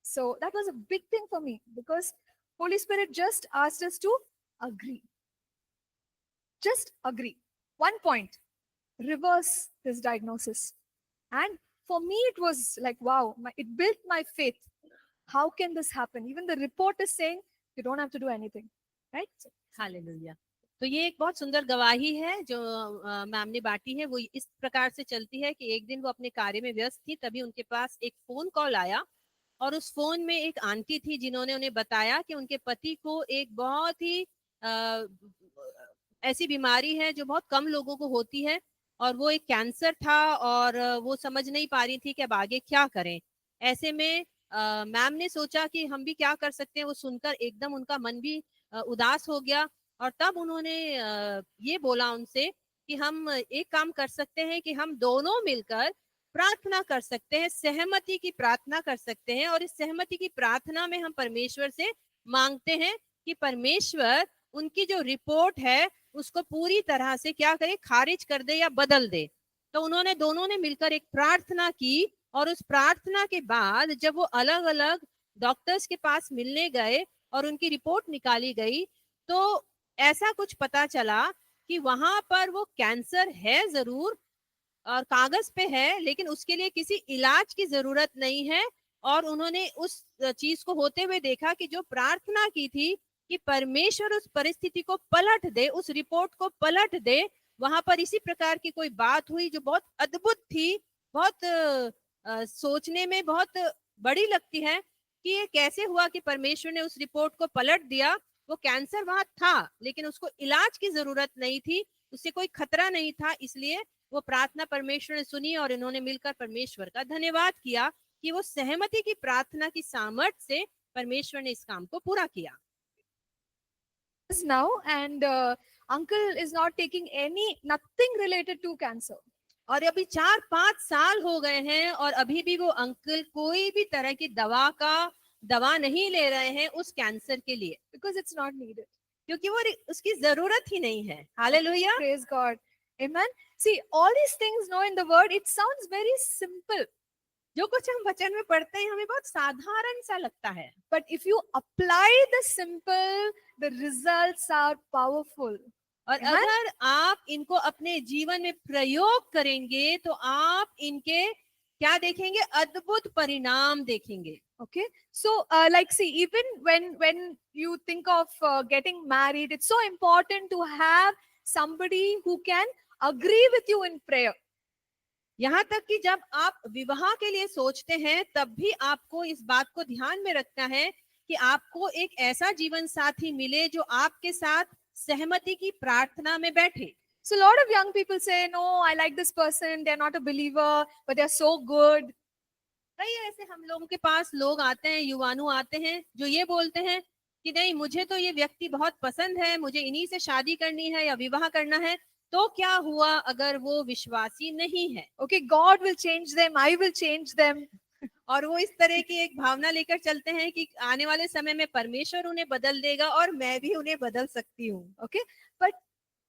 So that was a big thing for me because Holy Spirit just asked us to agree. Just agree. One point, reverse this diagnosis. And for me, it was like, wow, it built my faith. How can this happen? Even the report is saying you don't have to do anything, right? Hallelujah. तो ये एक बहुत सुंदर गवाही है जो ma'am ने बांटी है। वो इस प्रकार से चलती है कि एक दिन वो अपने कार्य में व्यस्त थी, तभी उनके पास एक फोन कॉल आया और उस फोन में एक आंटी थी जिन्होंने उन्हें बताया कि उनके पति को एक बहुत ही ऐसी बीमारी है जो बहुत कम लोगों को होती है और वो एक कैंसर था और वो समझ नहीं पा रही थी कि अब आगे क्या करें। ऐसे में मैम ने सोचा कि हम भी क्या कर सकते हैं। वो सुनकर एकदम उनका मन भी उदास हो गया और तब उन्होंने ये बोला उनसे कि हम एक काम कर सकते हैं कि हम दोनों मिलकर प्रार्थना कर सकते हैं, सहमति की प्रार्थना कर सकते हैं और इस सहमति की प्रार्थना में हम परमेश्वर से मांगते हैं कि परमेश्वर उनकी जो रिपोर्ट है उसको पूरी तरह से क्या करे, खारिज कर दे या बदल दे। तो उन्होंने दोनों ने मिलकर एक प्रार्थना की और उस प्रार्थना के बाद जब वो अलग अलग डॉक्टर्स के पास मिलने गए और उनकी रिपोर्ट निकाली गई तो ऐसा कुछ पता चला कि वहां पर वो कैंसर है जरूर और कागज पे है, लेकिन उसके लिए किसी इलाज की जरूरत नहीं है। और उन्होंने उस चीज को होते हुए देखा कि जो प्रार्थना की थी कि परमेश्वर उस परिस्थिति को पलट दे, उस रिपोर्ट को पलट दे, वहां पर इसी प्रकार की कोई बात हुई जो बहुत अद्भुत थी, बहुत सोचने में बहुत बड़ी लगती है कि ये कैसे हुआ कि परमेश्वर ने उस रिपोर्ट को पलट दिया। वो कैंसर वहां था लेकिन उसको इलाज की जरूरत नहीं थी, उससे कोई खतरा नहीं था, इसलिए वो प्रार्थना परमेश्वर ने सुनी और इन्होंने मिलकर परमेश्वर का धन्यवाद किया कि वो सहमति की प्रार्थना की सामर्थ्य से परमेश्वर ने इस काम को पूरा किया। Now, and uncle is not taking nothing related to cancer. और अभी 4-5 साल हो गए हैं और अभी भी वो अंकल कोई भी तरह की दवा नहीं ले रहे हैं उस कैंसर के लिए, Because it's not needed. क्योंकि वो उसकी जरूरत ही नहीं है। Hallelujah. Praise God. Amen. See, all these things know in the word, it sounds very simple. जो कुछ हम वचन में पढ़ते हैं हमें बहुत साधारण सा लगता है, But if you apply the simple, the results are powerful. और Amen? अगर आप इनको अपने जीवन में प्रयोग करेंगे तो आप इनके क्या देखेंगे? अद्भुत परिणाम देखेंगे। Okay. So, like, see, even when you think of getting married, it's so important to have somebody who can agree with you in prayer. यहाँ तक कि जब आप विवाह के लिए सोचते हैं तब भी आपको इस बात को ध्यान में रखना है कि आपको एक ऐसा जीवन साथी मिले जो आपके साथ सहमति की प्रार्थना में बैठे। So, a lot of young people say, no, I like this person, they're not a believer, but they're so good. कई ऐसे हम लोगों के पास लोग आते हैं, युवानु आते हैं जो ये बोलते हैं कि नहीं, मुझे तो ये व्यक्ति बहुत पसंद है, मुझे इन्हीं से शादी करनी है या विवाह करना है। तो क्या हुआ अगर वो विश्वासी नहीं है? Okay, God will change them, I will change them. और वो इस तरह की एक भावना लेकर चलते हैं कि आने वाले समय में परमेश्वर उन्हें बदल देगा और मैं भी उन्हें बदल सकती हूँ। Okay, but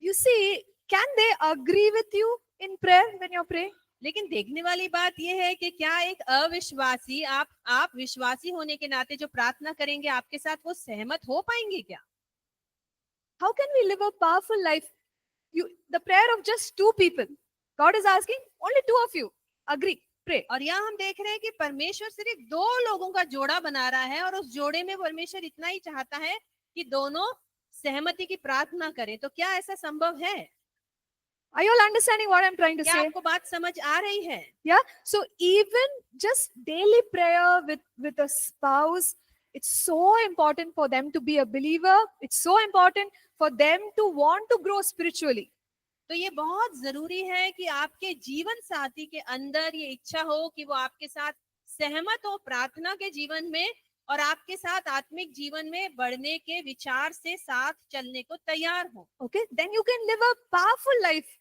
you see, can they agree with you in prayer when you pray? लेकिन देखने वाली बात यह है कि क्या एक अविश्वासी आप विश्वासी होने के नाते जो प्रार्थना करेंगे आपके साथ वो सहमत हो पाएंगे क्या? How can we live a powerful life? The prayer of just two people. God is asking, only two of you agree, pray. और यहाँ हम देख रहे हैं कि परमेश्वर सिर्फ 2 लोगों का जोड़ा बना रहा है और उस जोड़े में परमेश्वर इतना ही चाहता है कि दोनों सहमति की प्रार्थना करें। तो क्या ऐसा संभव है? Are you all understanding what I'm trying to क्या say? आपको बात समझ आ रही है? Yeah. So even just daily prayer with a spouse, it's so important for them to be a believer. It's so important for them to want to grow spiritually. तो ये बहुत जरूरी है कि आपके जीवन साथी के अंदर ये इच्छा हो कि वो आपके साथ सहमत हो प्रार्थना के जीवन में और आपके साथ आत्मिक जीवन में बढ़ने के विचार से साथ चलने को तैयार हो। Okay, then you can live a powerful life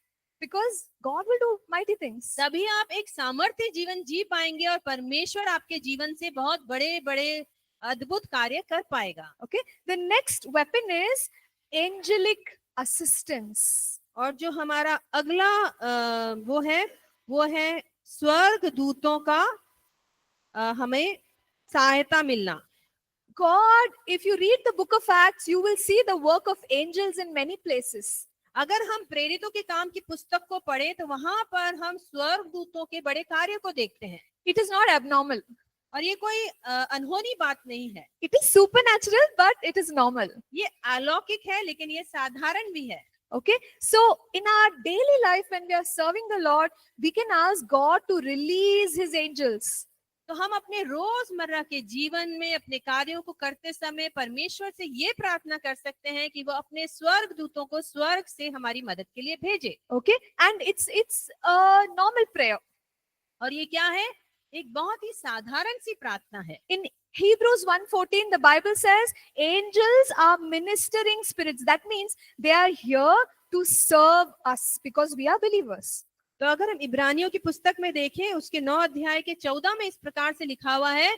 because God will do mighty things. तभी आप एक सामर्थ्य जीवन जी पाएंगे और परमेश्वर आपके जीवन से बहुत बड़े बड़े अद्भुत कार्य कर पाएगा। Okay, the next weapon is angelic assistance. और जो हमारा अगला वो है स्वर्ग दूतों का हमें सहायता मिलना। God, if you read the book of Acts, you will see the work of angels in many places. अगर हम प्रेरितों के काम की पुस्तक को पढ़े तो वहां पर हम स्वर्ग दूतों के बड़े कार्य को देखते हैं। It is not abnormal. और ये कोई अनहोनी बात नहीं है। It is supernatural, but it is normal. ये अलौकिक है लेकिन ये साधारण भी है। Okay, so in our daily life, when we are serving the Lord, we can ask God to release His angels. तो हम अपने रोजमर्रा के जीवन में अपने कार्यों को करते समय परमेश्वर से ये प्रार्थना कर सकते हैं कि वो अपने स्वर्ग दूतों को स्वर्ग से हमारी मदद के लिए भेजे। Okay, and it's a normal prayer. और ये क्या है? एक बहुत ही साधारण सी प्रार्थना है। In Hebrews 1:14, the Bible says angels are ministering spirits. That means they are here to serve us because we are believers. तो अगर हम इब्रानियों की पुस्तक में देखें उसके 9 अध्याय के 14 में इस प्रकार से लिखा हुआ है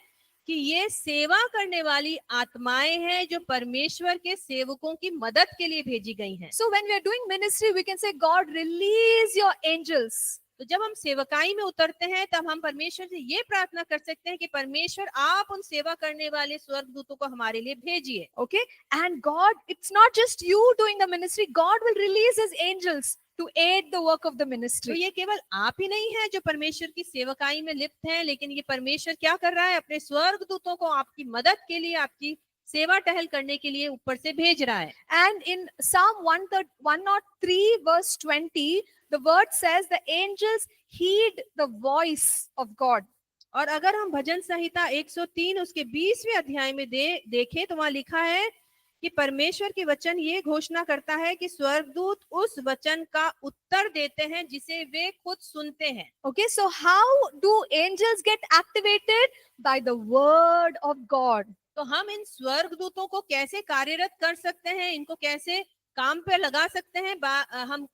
कि ये सेवा करने वाली आत्माएं हैं जो परमेश्वर के सेवकों की मदद के लिए भेजी गई हैं। So when we are doing ministry, we can say, God, release your angels. तो जब हम सेवकाई में उतरते हैं तब हम परमेश्वर से ये प्रार्थना कर सकते हैं कि परमेश्वर आप उन सेवा करने वाले स्वर्गदूतों को हमारे लिए भेजिए। Okay, and God, it's not just you doing the ministry. God will release His angels to aid the work of the तो ministry. ये केवल आप ही नहीं है जो परमेश्वर की सेवकाई में लिप्त हैं, लेकिन ये परमेश्वर क्या कर रहा है? अपने स्वर्गदूतों को आपकी मदद के लिए, आपकी सेवा टहल करने के लिए ऊपर से भेज रहा है। And in Psalm 103 verse 20, the word says the angels heed the voice of God. और अगर हम भजन संहिता 103 उसके 20वें अध्याय में देखें तो वहां लिखा है कि परमेश्वर की वचन ये घोषणा करता है कि स्वर्गदूत उस वचन का उत्तर देते हैं जिसे वे खुद सुनते हैं। Okay, so how do angels get activated? By the word of God. तो हम इन स्वर्गदूतों को कैसे कार्यरत कर सकते हैं, इनको कैसे काम पे लगा सकते हैं?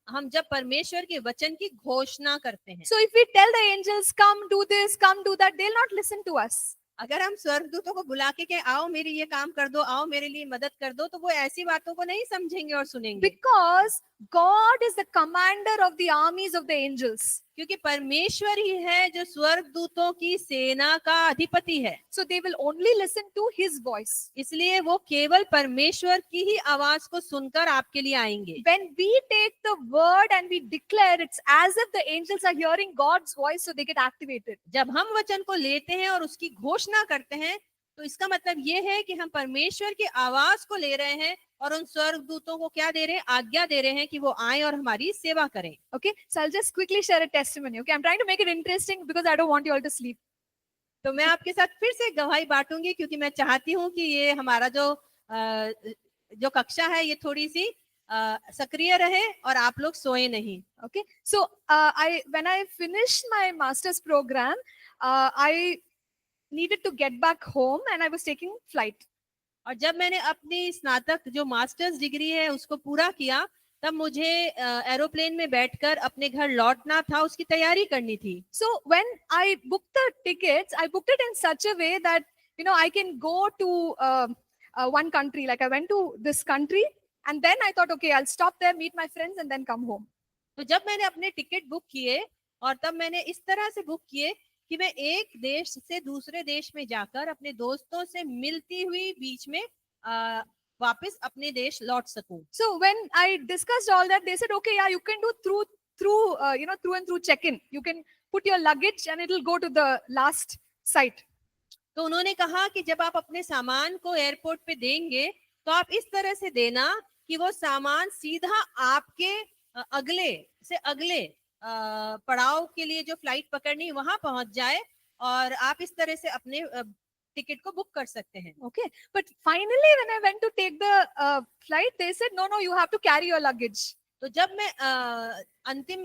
हम जब परमेश्वर के वचन की घोषणा करते हैं। So if we tell the angels, come do this, come do that, they'll not listen to us. अगर हम स्वर्गदूतों को बुला के आओ मेरी ये काम कर दो, आओ मेरे लिए मदद कर दो, तो वो ऐसी बातों को नहीं समझेंगे और सुनेंगे। Because God is the commander of the armies of the angels. क्योंकि परमेश्वर ही है जो स्वर्गदूतों की सेना का अधिपति है। So they will only listen to his voice. इसलिए वो केवल परमेश्वर की ही आवाज को सुनकर आपके लिए आएंगे। When we take the word and we declare, it's as if the angels are hearing God's voice, so they get activated. जब हम वचन को लेते हैं और उसकी घोषणा करते हैं, तो इसका मतलब ये है कि हम परमेश्वर की आवाज को ले रहे हैं और उन स्वर्गदूतों को क्या दे रहे हैं? आज्ञा दे रहे हैं कि वो आए और हमारी सेवा करें। Okay, so I'll just quickly share a testimony. Okay, I'm trying to make it interesting because I don't want you all to sleep. तो मैं आपके साथ फिर से गवाही बांटूंगी क्योंकि मैं चाहती हूँ कि ये हमारा जो कक्षा है ये थोड़ी सी सक्रिय रहे और आप लोग सोए नहीं। Okay, so when I finished my master's program, I needed to get back home and I was taking flight. और जब मैंने अपनी स्नातक जो मास्टर्स डिग्री है उसको पूरा किया, तब मुझे एरोप्लेन में बैठकर अपने घर लौटना था, उसकी तैयारी करनी थी। So when I booked the tickets, I booked it in such a way that I can go to one country. Like I went to this country, and then I thought, okay, I'll stop there, meet my friends, and then come home. तो जब मैंने अपने ticket book किए और तब मैंने इस तरह से बुक किए कि मैं एक देश से दूसरे देश में जाकर अपने दोस्तों से मिलती हुई बीच में वापस अपने देश लौट सकूं। So when I discussed all that, they said, okay, yeah, you can do through and through check-in. You can put your luggage and it'll go to the last site. तो उन्होंने कहा कि जब आप अपने सामान को एयरपोर्ट पे देंगे तो आप इस तरह से देना कि वो सामान सीधा आपके अगले पड़ाव के लिए जो फ्लाइट पकड़नी वहां पहुंच जाए और आप इस तरह से अपने टिकट को बुक कर सकते हैं। Okay, but finally when I went to take the flight, they said, no, you have to carry your luggage. तो जब मैं अंतिम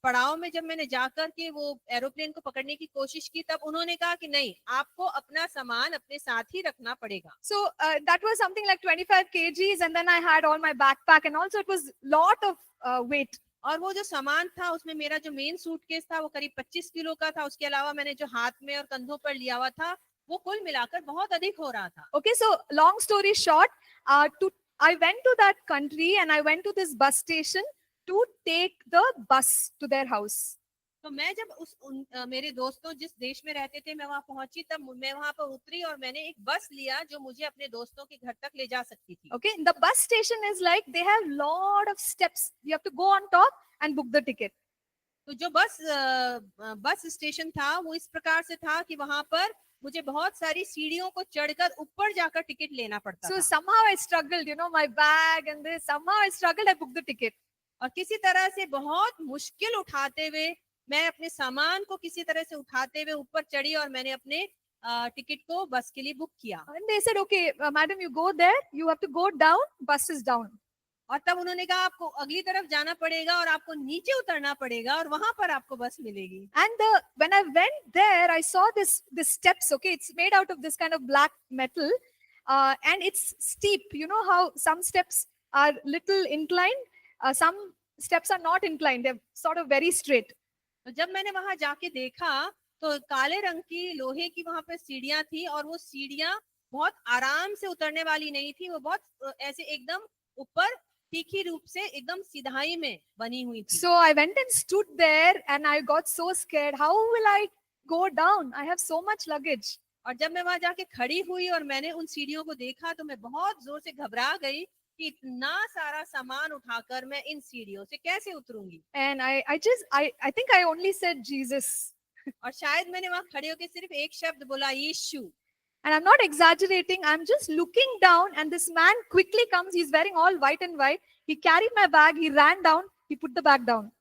पड़ाव में जब मैंने जाकर के वो एरोप्लेन को पकड़ने की कोशिश की, तब उन्होंने कहा कि नहीं, आपको अपना सामान अपने साथ ही रखना पड़ेगा। So that was something like 25 kgs, and then I had all my backpack, and also it was lot of weight. और वो जो सामान था उसमें मेरा जो मेन सूटकेस था वो करीब 25 किलो का था। उसके अलावा मैंने जो हाथ में और कंधों पर लिया हुआ था वो कुल मिलाकर बहुत अधिक हो रहा था। Okay, so long story short, I went to that country and I went to this bus station to take the bus to their house. तो मैं जब मेरे दोस्तों जिस देश में रहते थे मैं वहां पहुंची, तब मैं वहां पर उतरी और मैंने एक बस लिया जो मुझे अपने दोस्तों के घर तक ले जा सकती थी। Okay, the bus station is like they have lot of steps. You have to go on top and book the ticket. तो जो बस स्टेशन था वो इस प्रकार से था कि वहां पर मुझे बहुत सारी सीढ़ियों को चढ़कर ऊपर जाकर टिकट लेना पड़ता So था। somehow I struggled, my bag and this. Somehow I struggled. I booked the ticket. और किसी तरह से बहुत मुश्किल उठाते हुए मैं अपने सामान को किसी तरह से उठाते हुए ऊपर चढ़ी और मैंने अपने टिकट को बस के लिए बुक किया। And they said, okay, madam, you go there. You have to go down. Bus is down. और तब उन्होंने कहा आपको अगली तरफ जाना पड़ेगा और आपको नीचे उतरना पड़ेगा और वहां पर आपको बस मिलेगी। And when I went there, I saw this steps. Okay, it's made out of this kind of black metal, and it's steep. You know how some steps are little inclined, some steps are not inclined. They're sort of very straight. तो जब मैंने वहां जाके देखा तो काले रंग की लोहे की वहां पर सीढ़ियां थी और वो सीढ़ियां बहुत आराम से उतरने वाली नहीं थी, वो बहुत ऐसे एकदम ऊपर तीखी रूप से एकदम सीधाई में बनी हुई थी। So I went and stood there and I got so scared. How will I go down? I have so much luggage. और जब मैं वहां जाके खड़ी हुई और मैंने उन सीढ़ियों को देखा तो मैं बहुत जोर से घबरा गई कि इतना सारा सामान उठाकर मैं इन सीढ़ियों से कैसे उतरूंगी। And I think I only said Jesus. और शायद मैंने वहां खड़े होकर सिर्फ एक शब्द बोला, यीशु। And I'm not exaggerating. I'm just looking down and this man quickly comes. He's wearing all white and white. He carried my bag. He ran down. He put the bag down.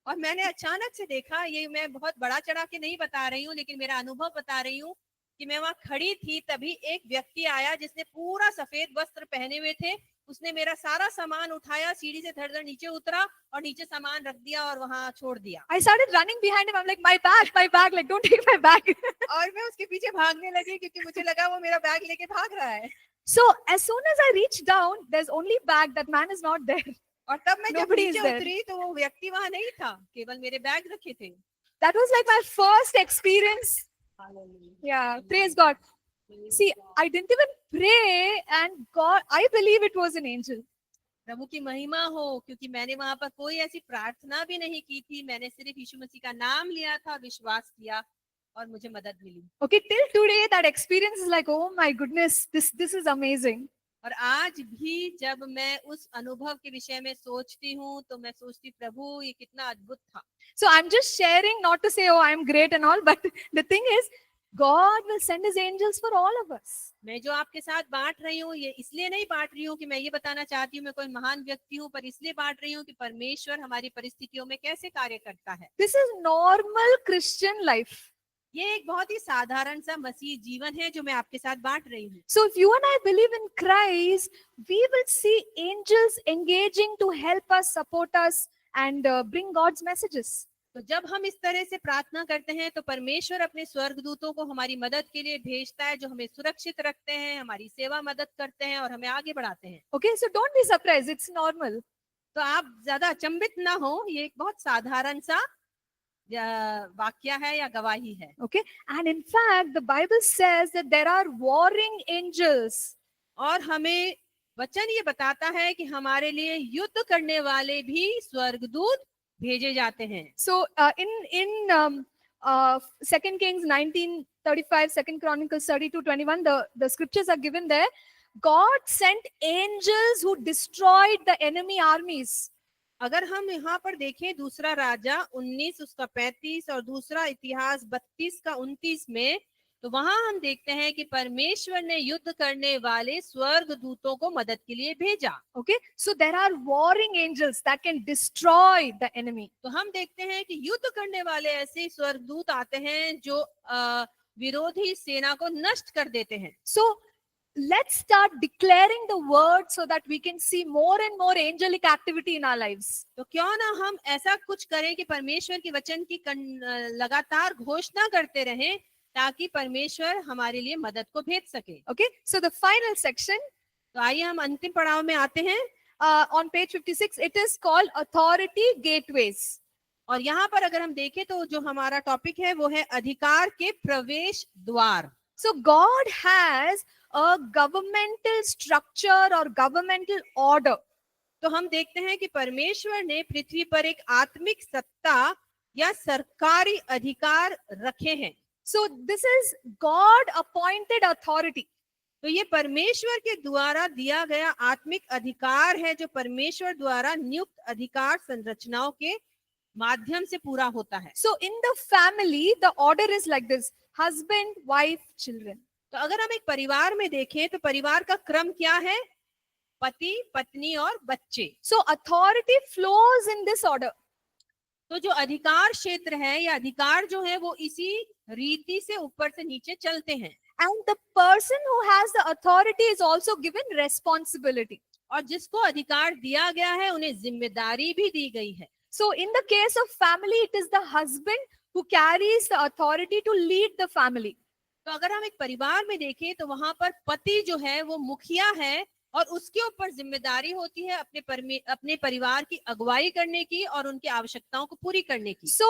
और मैंने अचानक से देखा, ये मैं बहुत बड़ा चढ़ा के नहीं बता रही हूँ लेकिन मेरा अनुभव बता रही हूँ कि मैं वहां खड़ी थी, तभी एक व्यक्ति आया जिसने पूरा सफेद वस्त्र पहने हुए थे। उसने मेरा सारा सामान उठाया, सीढ़ी से धड़ धड़ नीचे उतरा और नीचे सामान रख दिया और वहां छोड़ दिया। I started running behind him. I'm like, my bag, like, don't take my bag. और मैं उसके पीछे भागने लगी क्योंकि मुझे लगा वो मेरा बैग लेके भाग रहा है। So as soon as I reached down, there's only bag. That man is not there. और तब मैं जब Nobody is नीचे there. उतरी तो वो व्यक्ति वहां नहीं था, केवल मेरे बैग रखे थे। That was like my first experience. Yeah, praise God. See, I didn't even pray, and God, I believe it was an angel. प्रभु की महिमा हो, क्योंकि मैंने वहां पर कोई ऐसी प्रार्थना भी नहीं की थी। मैंने सिर्फ यीशु मसीह का नाम लिया था, विश्वास किया और मुझे मदद मिली। Okay, till today, that experience is like, oh my goodness, this is amazing. और आज भी जब मैं उस अनुभव के विषय में सोचती हूँ तो मैं सोचती, प्रभु ये कितना अद्भुत था। So I'm just sharing, not to say, oh, I'm great and all, but the thing is, God will send his angels for all of us. मैं जो आपके साथ बांट रही हूँ, ये इसलिए नहीं बांट रही हूँ कि मैं ये बताना चाहती हूँ मैं कोई महान व्यक्ति हूँ, पर इसलिए बांट रही हूँ कि परमेश्वर हमारी परिस्थितियों में कैसे कार्य करता है। This is normal Christian life. ये एक बहुत ही साधारण सा मसीह जीवन है जो मैं आपके साथ बांट रही हूँ। So if you and I believe in Christ, we will see angels engaging to help us, support us, and bring God's messages. तो जब हम इस तरह से प्रार्थना करते हैं तो परमेश्वर अपने स्वर्गदूतों को हमारी मदद के लिए भेजता है, जो हमें सुरक्षित रखते हैं, हमारी सेवा मदद करते हैं और हमें आगे बढ़ाते हैं। Okay, so don't be surprised. It's normal. तो आप ज्यादा अचंभित ना हो, ये एक बहुत साधारण सा वाक्य है या गवाही है। Okay, and in fact, the Bible says that there are warring angels. और हमें वचन ये बताता है कि हमारे लिए युद्ध करने वाले भी स्वर्गदूत भेजे जाते हैं। So in 2 Kings 19:35, 2 Chronicles 32:21, the scriptures are given there. God sent angels who destroyed the enemy armies. अगर हम यहाँ पर देखें दूसरा राजा 19 उसका 35 और दूसरा इतिहास 32 का 29 में, तो वहां हम देखते हैं कि परमेश्वर ने युद्ध करने वाले स्वर्गदूतों को मदद के लिए भेजा। Okay, so there are warring angels that can destroy the enemy. तो हम देखते हैं कि युद्ध करने वाले ऐसे स्वर्गदूत आते हैं जो विरोधी सेना को नष्ट कर देते हैं। So let's start declaring the word so that we can see more and more angelic activity in our lives. तो क्यों ना हम ऐसा कुछ करें कि परमेश्वर के वचन की लगातार घोषणा करते रहें ताकि परमेश्वर हमारे लिए मदद को भेज सके। Okay, so the final section, तो आइए हम अंतिम पड़ाव में आते हैं। on page 56, it is called authority gateways. और यहाँ पर अगर हम देखें तो जो हमारा टॉपिक है वो है अधिकार के प्रवेश द्वार। So God has a governmental structure or governmental order. तो हम देखते हैं कि परमेश्वर ने पृथ्वी पर एक आत्मिक सत्ता या सरकारी अधिकार रखे हैं। So this is God appointed authority. तो ये परमेश्वर के द्वारा दिया गया आत्मिक अधिकार है जो परमेश्वर द्वारा नियुक्त अधिकार संरचनाओं के माध्यम से पूरा होता है। So in the family, the order is like this: husband, wife, children. तो अगर हम एक परिवार में देखें तो परिवार का क्रम क्या है? पति, पत्नी और बच्चे। So authority flows in this order. तो जो अधिकार क्षेत्र है या अधिकार जो है वो इसी रीति से ऊपर से नीचे चलते हैं। And the person who has the authority is also given responsibility. और जिसको अधिकार दिया गया है उन्हें जिम्मेदारी भी दी गई है। So in the case of family, it is the husband who carries the authority to lead the family. तो अगर हम एक परिवार में देखें तो वहां पर पति जो है वो मुखिया है और उसके ऊपर जिम्मेदारी होती है अपने परिवार की अगुवाई करने की और उनकी आवश्यकताओं को पूरी करने की। So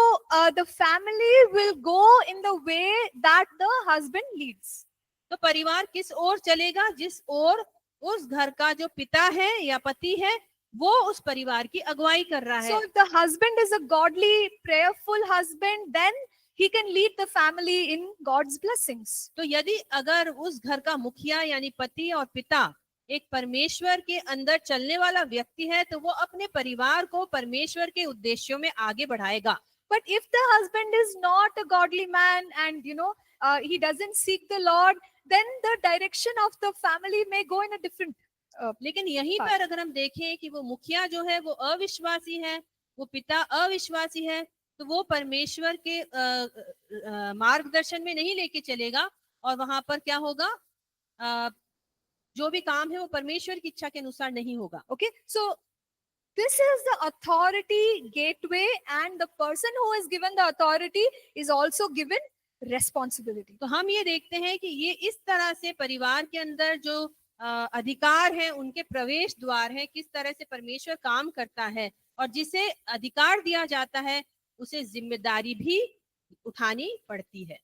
the family will go in the way that the husband leads. तो परिवार किस ओर चलेगा? जिस ओर उस घर का जो पिता है या पति है वो उस परिवार की अगुवाई कर रहा है। So if the husband is a godly, prayerful husband, then he can lead the family in God's blessings. तो यदि अगर उस घर का मुखिया यानी पति और पिता एक परमेश्वर के अंदर चलने वाला व्यक्ति है तो वो अपने परिवार को परमेश्वर के उद्देश्यों में आगे बढ़ाएगा। But if the husband is not a godly man and he doesn't seek the Lord, then the direction of the family may go in a different. लेकिन यहीं पर अगर हम देखें कि वो मुखिया जो है वो अविश्वासी है, वो पिता अविश्वासी है, तो वो परमेश्वर के मार्गदर्शन में नहीं लेके चलेगा और वहां पर क्या होगा, अ, जो भी काम है वो परमेश्वर की इच्छा के अनुसार नहीं होगा। Okay, so this is the authority gateway, and the person who is given the authority is also given responsibility. तो हम ये देखते हैं कि ये इस तरह से परिवार के अंदर जो अधिकार है, उनके प्रवेश द्वार है, किस तरह से परमेश्वर काम करता है, और जिसे अधिकार दिया जाता है उसे जिम्मेदारी भी उठानी पड़ती है।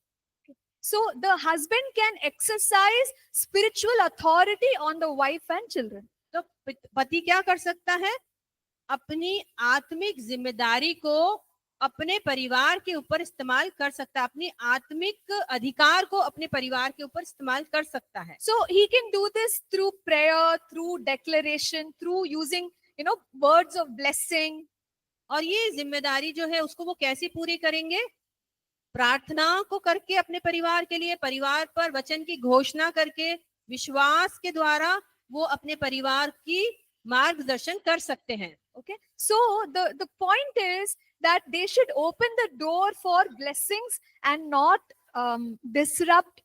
So the husband can exercise spiritual authority on the wife and children. तो पति क्या कर सकता है, अपनी आत्मिक जिम्मेदारी को अपने परिवार के ऊपर इस्तेमाल कर सकता है, अपनी आत्मिक अधिकार को अपने परिवार के ऊपर इस्तेमाल कर सकता है। So he can do this through prayer, through declaration, through using, words of blessing. और ये जिम्मेदारी जो है उसको वो कैसे पूरी करेंगे, प्रार्थना को करके अपने परिवार के लिए, परिवार पर वचन की घोषणा करके, विश्वास के द्वारा वो अपने परिवार की मार्गदर्शन कर सकते हैं। Okay, so the point is that they should open the door for blessings and not disrupt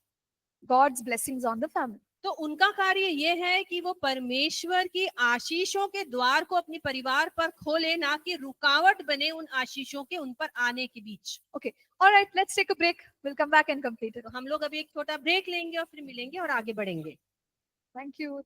God's blessings on the family. तो उनका कार्य ये है कि वो परमेश्वर की आशीषों के द्वार को अपने परिवार पर खोले, ना कि रुकावट बने उन आशीषों के उन पर आने के बीच। Okay, all right, let's take a break. We'll come back and complete it. तो हम लोग अभी एक छोटा ब्रेक लेंगे और फिर मिलेंगे और आगे बढ़ेंगे। Thank you.